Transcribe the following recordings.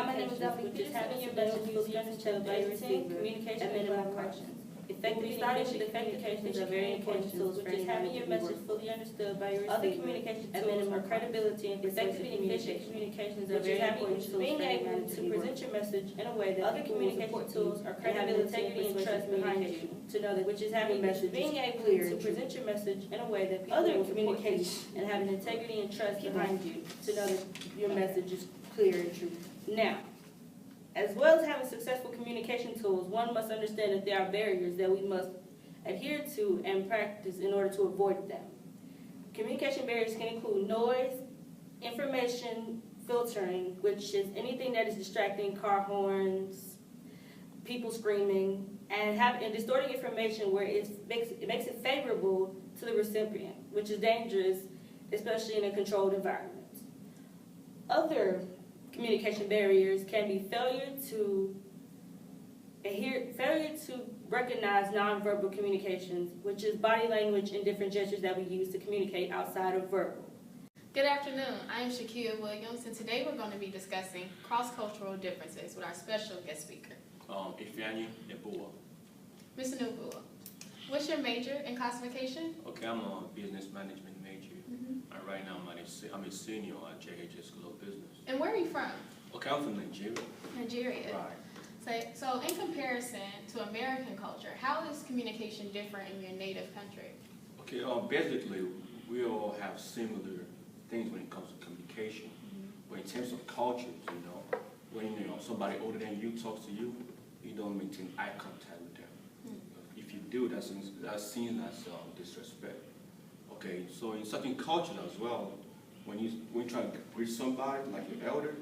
communications, which is having your message fully understood by your receiver, communication and collaboration. Effective communication communications are very important tools, which is having your message fully understood by your receiver. Other communication tools are credibility and effective and efficient communications are very important tools. Being able to present your message in a way that other communication tools are credibility and trust behind you to know that which is having message being able to present your message in a way that other communication and having integrity and trust behind you to know that your message is clear and true. Now, as well as having successful communication tools, one must understand that there are barriers that we must adhere to and practice in order to avoid them. Communication barriers can include noise, information filtering, which is anything that is distracting, car horns, people screaming, and distorting information where it makes it favorable to the recipient, which is dangerous, especially in a controlled environment. Other communication barriers can be failure to recognize nonverbal communications, which is body language and different gestures that we use to communicate outside of verbal. Good afternoon, I am Shakia Williams, and today we're going to be discussing cross-cultural differences with our special guest speaker. Ifeanyi Nebua. Mr. Nebua, what's your major and classification? Okay, I'm a business management major. And right now I'm a senior at JHS School of Business. And where are you from? Okay, I'm from Nigeria. Nigeria. Right. So in comparison to American culture, how is communication different in your native country? Okay, basically we all have similar things when it comes to communication. But in terms of cultures, when somebody older than you talks to you, you don't maintain eye contact with them. If you do, that's seen as disrespect. Okay, so in certain cultures as well, when you try to greet somebody, like your elder,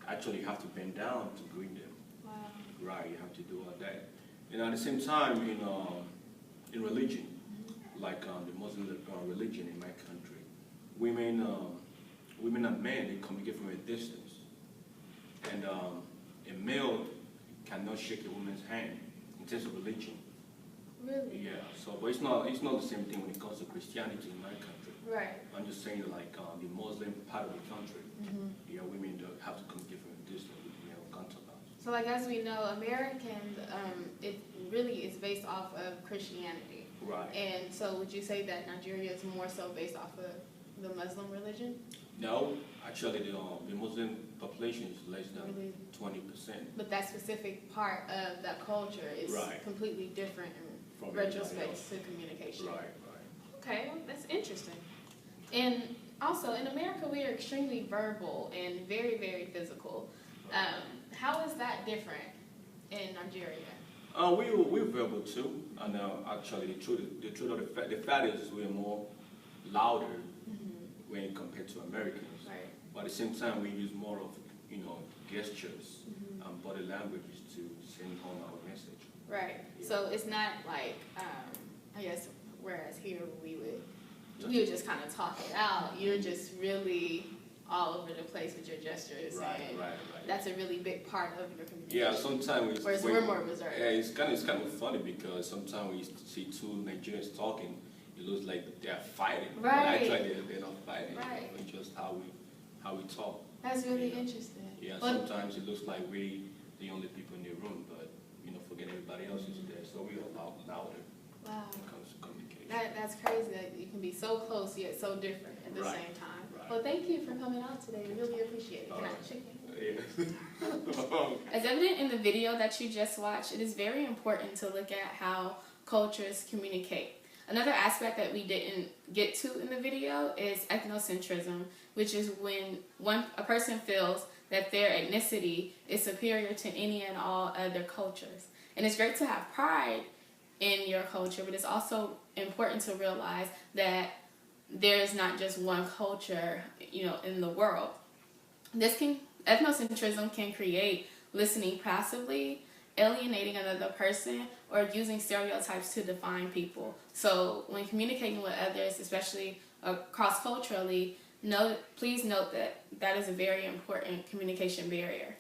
actually you have to bend down to greet them. Wow. Right, you have to do all that. And at the same time, in religion, like the Muslim religion in my country, women and men, they communicate from a distance. And a male cannot shake a woman's hand in terms of religion. Really? Yeah. So, but it's not the same thing when it comes to Christianity in my country. Right. I'm just saying, like the Muslim part of the country, yeah, women don't have to communicate from a distance with male counterparts. So, like as we know, American, it really is based off of Christianity. Right. And so, would you say that Nigeria is more so based off of the Muslim religion? No, actually, the Muslim population is less than 20%. But that specific part of that culture is completely different in retrospect to communication. Right. Okay, that's interesting. And also, in America, we are extremely verbal and very, very physical. How is that different in Nigeria? We're verbal too, and actually the fact is we're more louder when compared to Americans. Right. But at the same time, we use more of gestures and body languages to send home our message. Right. Yeah. So it's not like I guess whereas here we would just kind of talk it out. You're just really all over the place with your gestures. Right. That's a really big part of your communication. Yeah, sometimes we're more reserved. Yeah, it's kind of funny because sometimes when you see two Nigerians talking, it looks like they're fighting. Right. But actually, they're not fighting. Right. It's just how we talk. That's really interesting. Yeah, sometimes it looks like we the only people in the room, but forget everybody else is there. So we are louder. Wow. When it comes to communication. That's crazy that you can be so close yet so different at the same time. Right. Well, thank you for coming out today. We really appreciate it. Can I shake your hand? Yeah. As evident in the video that you just watched, it is very important to look at how cultures communicate. Another aspect that we didn't get to in the video is ethnocentrism, which is when a person feels that their ethnicity is superior to any and all other cultures. And it's great to have pride in your culture, but it's also important to realize that there is not just one culture, in the world. Ethnocentrism can create listening passively, alienating another person, or using stereotypes to define people. So when communicating with others, especially cross-culturally, please note that is a very important communication barrier.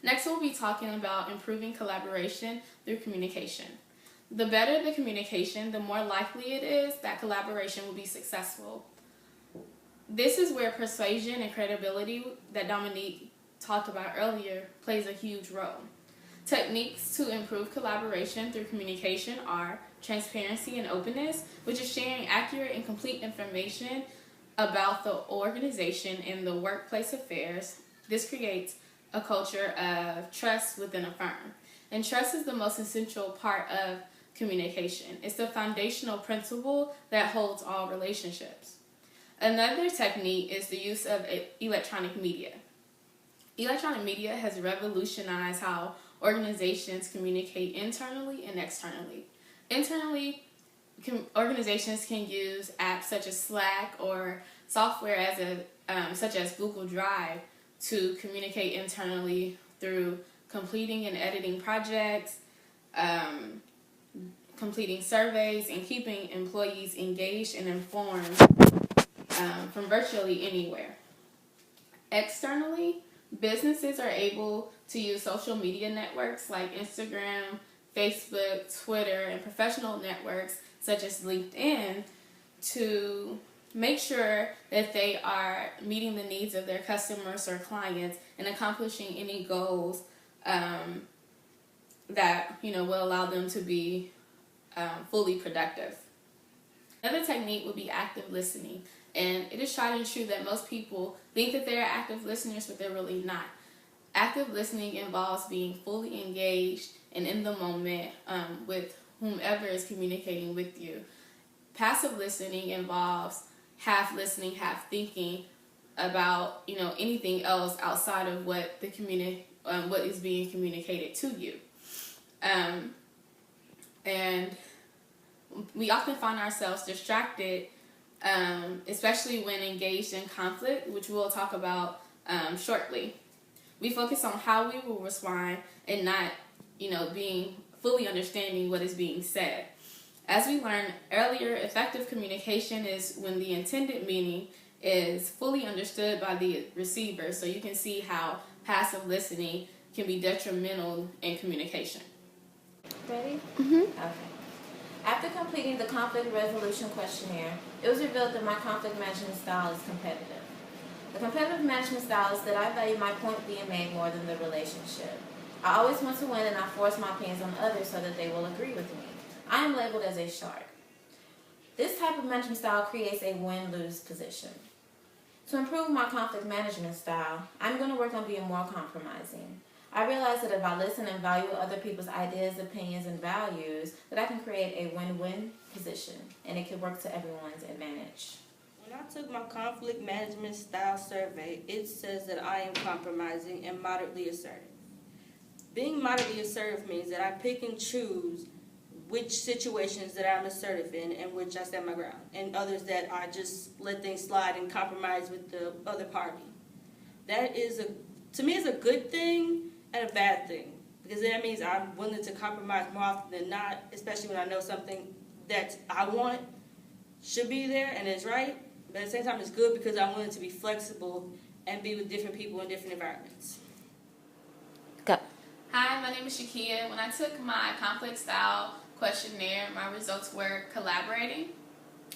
Next, we'll be talking about improving collaboration through communication. The better the communication, the more likely it is that collaboration will be successful. This is where persuasion and credibility that Dominique talked about earlier plays a huge role. Techniques to improve collaboration through communication are transparency and openness, which is sharing accurate and complete information about the organization and the workplace affairs. This creates a culture of trust within a firm. And trust is the most essential part of communication. It's the foundational principle that holds all relationships. Another technique is the use of electronic media. Electronic media has revolutionized how organizations communicate internally and externally. Internally, organizations can use apps such as Slack or software such as Google Drive to communicate internally through completing and editing projects, completing surveys, and keeping employees engaged and informed from virtually anywhere. Externally, businesses are able to use social media networks like Instagram, Facebook, Twitter, and professional networks such as LinkedIn to make sure that they are meeting the needs of their customers or clients and accomplishing any goals that will allow them to be fully productive. Another technique would be active listening. And it is tried and true that most people think that they're active listeners, but they're really not. Active listening involves being fully engaged and in the moment with whomever is communicating with you. Passive listening involves half listening, half thinking about anything else outside of what what is being communicated to you. And we often find ourselves distracted, especially when engaged in conflict, which we'll talk about shortly. We focus on how we will respond and not, being fully understanding what is being said. As we learned earlier, effective communication is when the intended meaning is fully understood by the receiver. So you can see how passive listening can be detrimental in communication. Ready? Mm-hmm. Okay. After completing the conflict resolution questionnaire, it was revealed that my conflict management style is competitive. The competitive management style is that I value my point being made more than the relationship. I always want to win, and I force my opinions on others so that they will agree with me. I am labeled as a shark. This type of management style creates a win-lose position. To improve my conflict management style, I'm going to work on being more compromising. I realize that if I listen and value other people's ideas, opinions, and values, that I can create a win-win position, and it can work to everyone's advantage. When I took my conflict management style survey, it says that I am compromising and moderately assertive. Being moderately assertive means that I pick and choose which situations that I'm assertive in and which I stand my ground, and others that I just let things slide and compromise with the other party. That is, to me, is a good thing and a bad thing, because that means I'm willing to compromise more often than not, especially when I know something that I want should be there and is right. But at the same time, it's good because I'm willing to be flexible and be with different people in different environments. Go. Hi, my name is Shakia. When I took my conflict style questionnaire, my results were collaborating.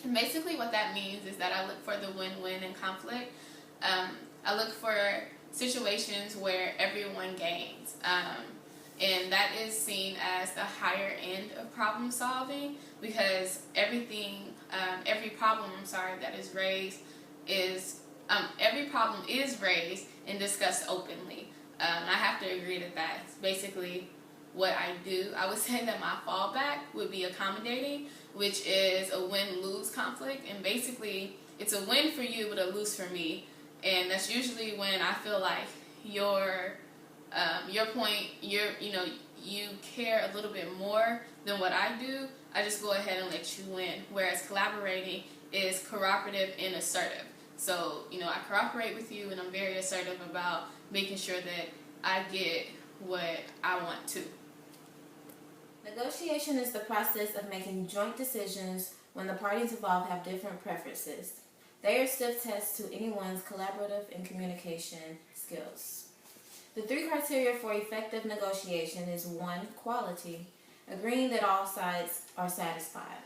And basically what that means is that I look for the win-win in conflict. I look for situations where everyone gains. And that is seen as the higher end of problem solving, because every problem that is raised every problem is raised and discussed openly. I have to agree that that's basically what I do. I would say that my fallback would be accommodating, which is a win-lose conflict, and basically it's a win for you but a lose for me. And that's usually when I feel like your point, you care a little bit more than what I do. I just go ahead and let you win. Whereas collaborating is cooperative and assertive. So, I cooperate with you and I'm very assertive about making sure that I get what I want to. Negotiation is the process of making joint decisions when the parties involved have different preferences. They are stiff tests to anyone's collaborative and communication skills. The 3 criteria for effective negotiation is 1, quality, agreeing that all sides are satisfied.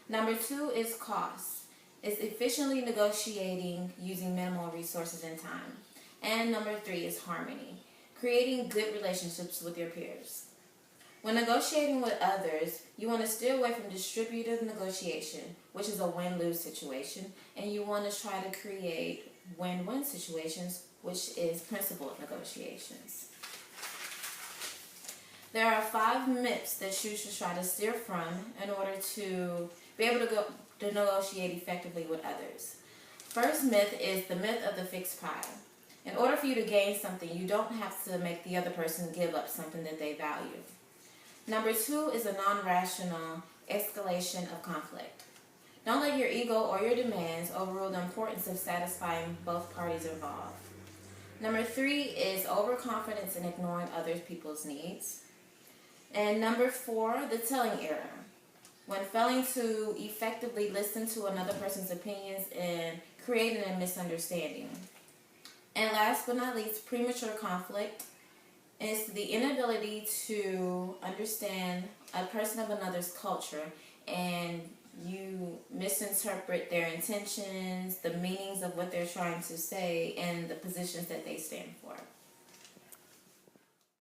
Number 2 is cost. It's efficiently negotiating using minimal resources and time. And number 3 is harmony, creating good relationships with your peers. When negotiating with others, you want to steer away from distributive negotiation, which is a win-lose situation, and you want to try to create win-win situations, which is principled negotiations. There are 5 myths that you should try to steer from in order to be able to negotiate effectively with others. First myth is the myth of the fixed pie. In order for you to gain something, you don't have to make the other person give up something that they value. Number 2 is a non-rational escalation of conflict. Don't let your ego or your demands overrule the importance of satisfying both parties involved. Number 3 is overconfidence and ignoring other people's needs. And number 4, the telling error. When failing to effectively listen to another person's opinions and creating a misunderstanding. And last but not least, premature conflict is the inability to understand a person of another's culture, and you misinterpret their intentions, the meanings of what they're trying to say, and the positions that they stand for.